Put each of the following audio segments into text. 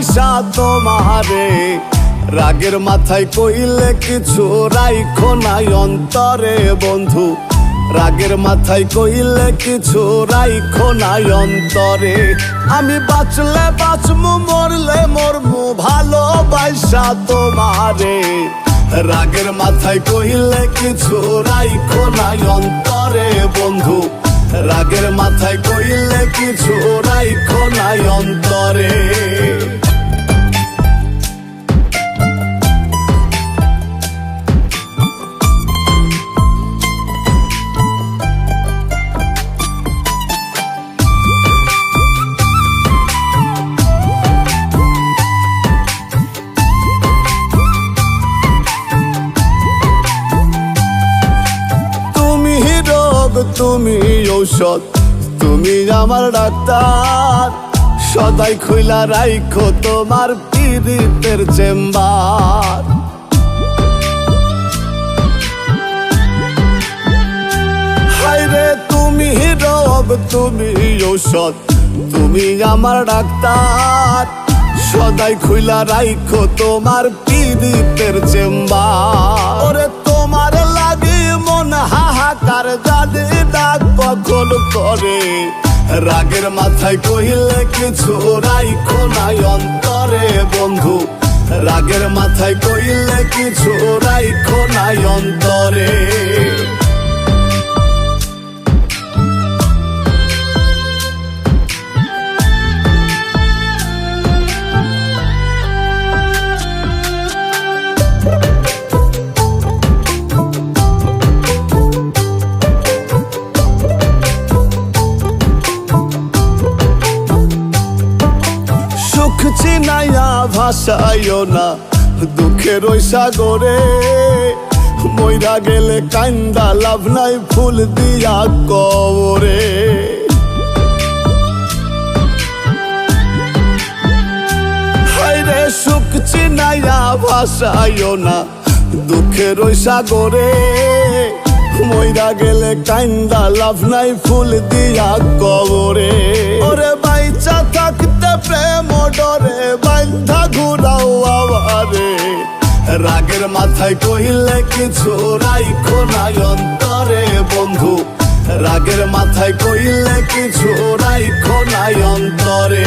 বাইসা তোমারে, রাগের মাথায় কইলে কিছু রাইখো নাই অন্তরে বন্ধু, রাগের মাথায় কইলে কিছু রাইখো নাই অন্তরে। আমি বাঁচলে বাঁচমু মরলে মরমু ভালোবাসা তোমারে, রাগের মাথায় কইলে কিছু রাইখো নাই অন্তরে বন্ধু, রাগের মাথায় কইলে কিছু রাইখো নাই অন্তরে। তুমি ঔষধ, তুমি আমার ডাক্তার, সদাই খুইলা রাইখো তোমার পীড়িতের চেম্বার। হায়রে তুমি রোগ, তুমি ঔষধ, তুমি আমার ডাক্তার, সদাই খুইলা রাইখো তোমার পীড়িতের চেম্বার। ওরে তোমার লাগি মন হাহাকার জানি ডাক বকল করে, রাগের মাথায় কইলে কিছু রাইখো নাই অন্তরে বন্ধু, রাগের মাথায় কইলে কিছু রাইখো নাই অন্তরে। চিনাইয়া ভাসাইও না দুঃখের ওই সাগরে, মইরা গেলে কান্দা লাভ নাই ফুল দিয়া কবরে। হায়রে সুখ চিনাইয়া ভাসাইও না দুঃখের ওই সাগরে, মইরা গেলে কান্দা লাভ নাই ফুল দিয়া কবরে। ওরে বাইচা থাকতে প্রেম ডরে বান্ধা ঘুরাও আবারে, রাগের মাথায় কইলে কিছু রাইখো নাই অন্তরে বন্ধু, রাগের মাথায় কইলে কিছু রাইখো নাই অন্তরে।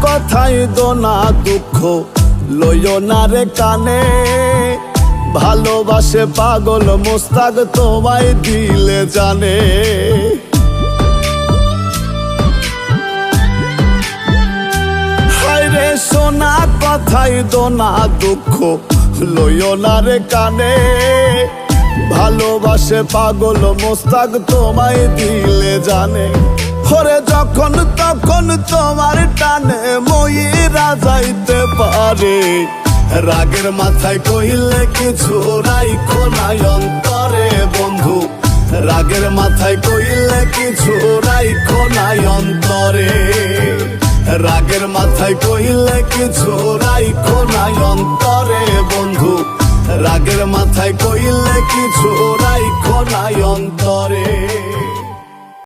কথাই দোনা দুঃখ লইও না রে কানে, ভালোবাসে পাগল মোস্তাক তোমায় দিলে জানে। হায়রে সোনা কথাই দোনা দুঃখ লইও না রে কানে, ভালোবাসে পাগল মোস্তাক তোমায় দিলে জানে। ওরে যখন তখন তোমার টানে মইরা যাইতে পারে, রাগের মাথায় কইলে কিছু রাইখো নাই অন্তরে বন্ধু, রাগের মাথায় কইলে কিছু রাইখো নাই অন্তরে, রাগের মাথায় কইলে কিছু রাইখো নাই অন্তরে বন্ধু, রাগের মাথায় কইলে কিছু